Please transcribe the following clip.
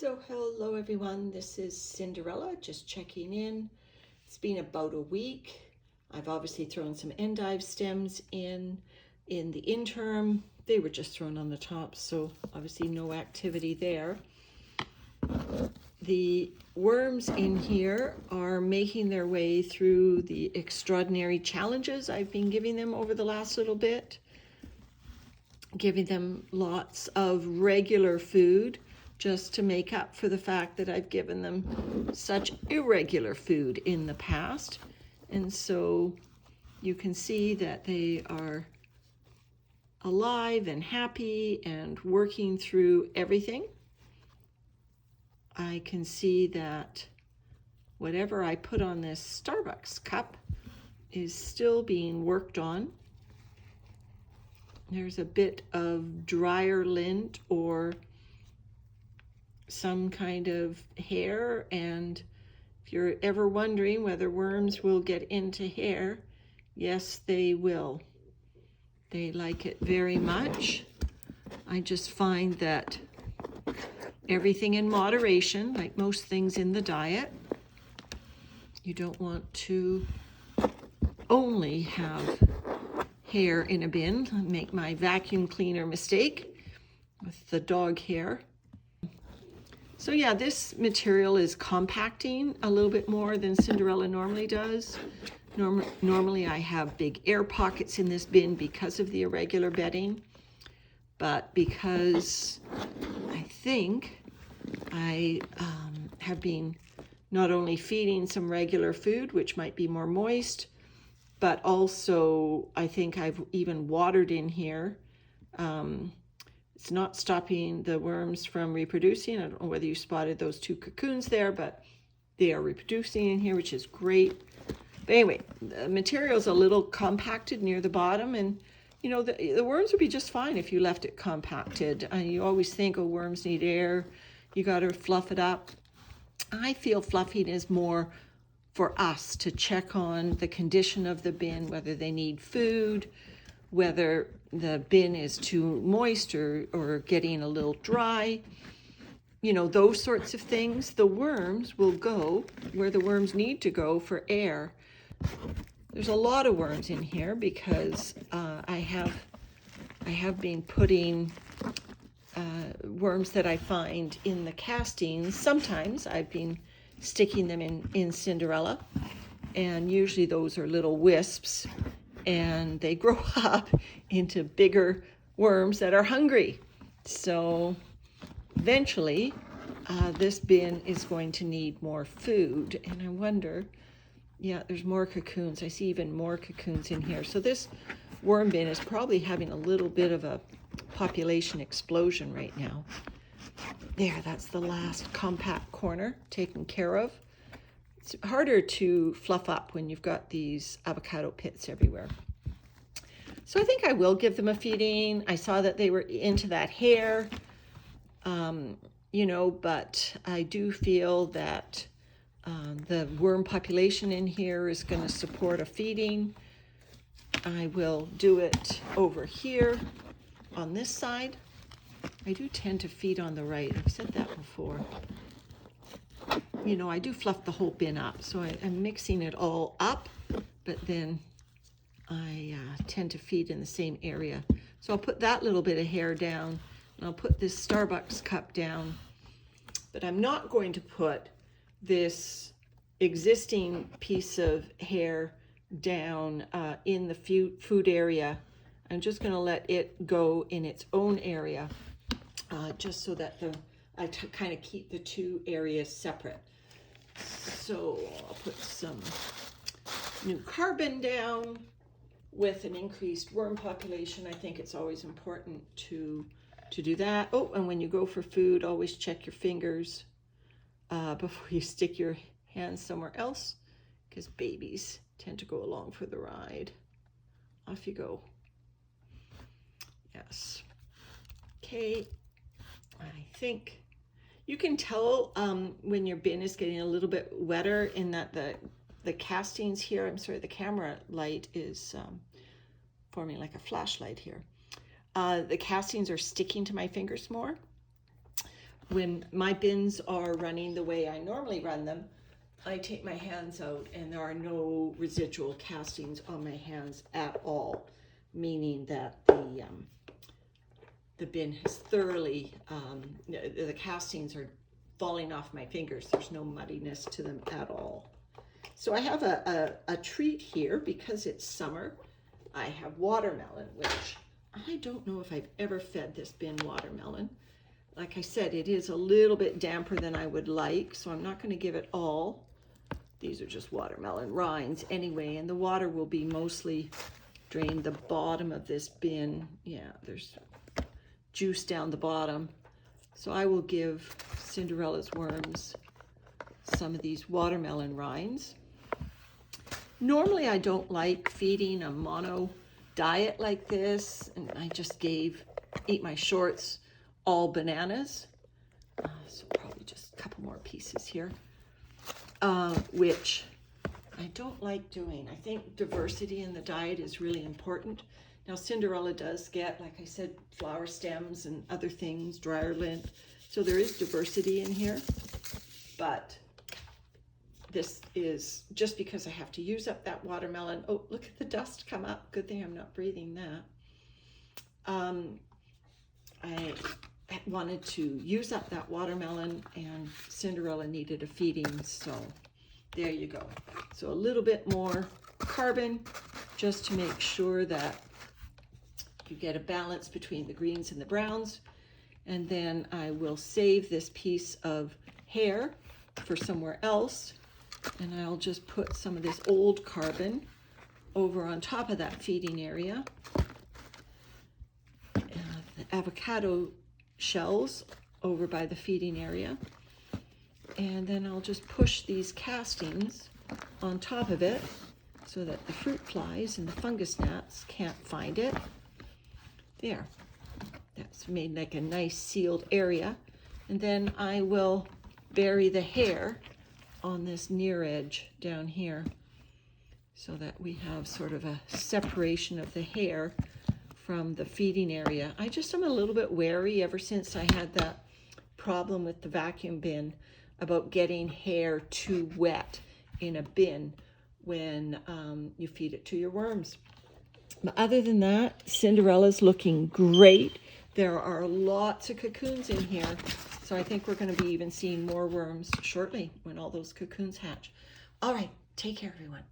So hello everyone, this is Cinderella, just checking in. It's been about a week. I've obviously thrown some endive stems in the interim. They were just thrown on the top, so obviously no activity there. The worms in here are making their way through the extraordinary challenges I've been giving them over the last little bit. Giving them lots of regular food just to make up for the fact that I've given them such irregular food in the past. And so you can see that they are alive and happy and working through everything. I can see that whatever I put on this Starbucks cup is still being worked on. There's a bit of dryer lint or some kind of hair, and if you're ever wondering whether worms will get into hair, yes, they will. They like it very much. I just find that everything in moderation, like most things in the diet, you don't want to only have hair in a bin. I make my vacuum cleaner mistake with the dog hair. So yeah, this material is compacting a little bit more than Cinderella normally does. Normally I have big air pockets in this bin because of the irregular bedding, but because I think I have been not only feeding some regular food, which might be more moist, but also I think I've even watered in here. It's not stopping the worms from reproducing. I don't know whether you spotted those two cocoons there, but they are reproducing in here, which is great. But anyway, the material's a little compacted near the bottom, and you know, the worms would be just fine if you left it compacted. You always think, oh, worms need air, you got to fluff it up. I feel fluffing is more for us to check on the condition of the bin, whether they need food, whether the bin is too moist or getting a little dry, you know, those sorts of things. The worms will go where the worms need to go for air. There's a lot of worms in here because I have been putting worms that I find in the castings. Sometimes I've been sticking them in Cinderella, and usually those are little wisps, and they grow up into bigger worms that are hungry. So eventually this bin is going to need more food, and I wonder, yeah, there's more cocoons. I see even more cocoons in here. So this worm bin is probably having a little bit of a population explosion right now. There, that's the last compact corner taken care of. It's harder to fluff up when you've got these avocado pits everywhere. So I think I will give them a feeding. I saw that they were into that hair, you know, but I do feel that the worm population in here is going to support a feeding. I will do it over here on this side. I do tend to feed on the right. I've said that before. You know, I do fluff the whole bin up, so I'm mixing it all up, but then I tend to feed in the same area. So I'll put that little bit of hair down, and I'll put this Starbucks cup down, but I'm not going to put this existing piece of hair down in the food area. I'm just going to let it go in its own area, just so that I kind of keep the two areas separate. So I'll put some new carbon down. With an increased worm population, I think it's always important to do that. Oh, and when you go for food, always check your fingers before you stick your hands somewhere else, because babies tend to go along for the ride. Off you go. Yes. Okay. I think you can tell when your bin is getting a little bit wetter in that the castings here, I'm sorry, the camera light is forming like a flashlight here. The castings are sticking to my fingers more. when my bins are running the way I normally run them, I take my hands out and there are no residual castings on my hands at all, meaning that the bin has thoroughly, the castings are falling off my fingers. There's no muddiness to them at all. So I have a treat here because it's summer. I have watermelon, which I don't know if I've ever fed this bin watermelon. Like I said, it is a little bit damper than I would like, so I'm not going to give it all. These are just watermelon rinds anyway, and the water will be mostly drained the bottom of this bin. Yeah, there's juice down the bottom. So I will give Cinderella's worms some of these watermelon rinds. Normally I don't like feeding a mono diet like this, and I just ate my shorts all bananas. So probably just a couple more pieces here, which I don't like doing. I think diversity in the diet is really important. Now Cinderella does get, like I said, flower stems and other things, dryer lint. So there is diversity in here, but this is just because I have to use up that watermelon. Oh, look at the dust come up. Good thing I'm not breathing that. I wanted to use up that watermelon and Cinderella needed a feeding, so there you go. So a little bit more carbon just to make sure that you get a balance between the greens and the browns. And then I will save this piece of hair for somewhere else. And I'll just put some of this old carbon over on top of that feeding area. The avocado shells over by the feeding area. And then I'll just push these castings on top of it so that the fruit flies and the fungus gnats can't find it. There. That's made like a nice sealed area. And then I will bury the hair on this near edge down here so that we have sort of a separation of the hair from the feeding area. I just am a little bit wary ever since I had that problem with the vacuum bin about getting hair too wet in a bin when you feed it to your worms. But other than that, Cinderella's looking great. There are lots of cocoons in here, so I think we're going to be even seeing more worms shortly when all those cocoons hatch. All right, take care, everyone.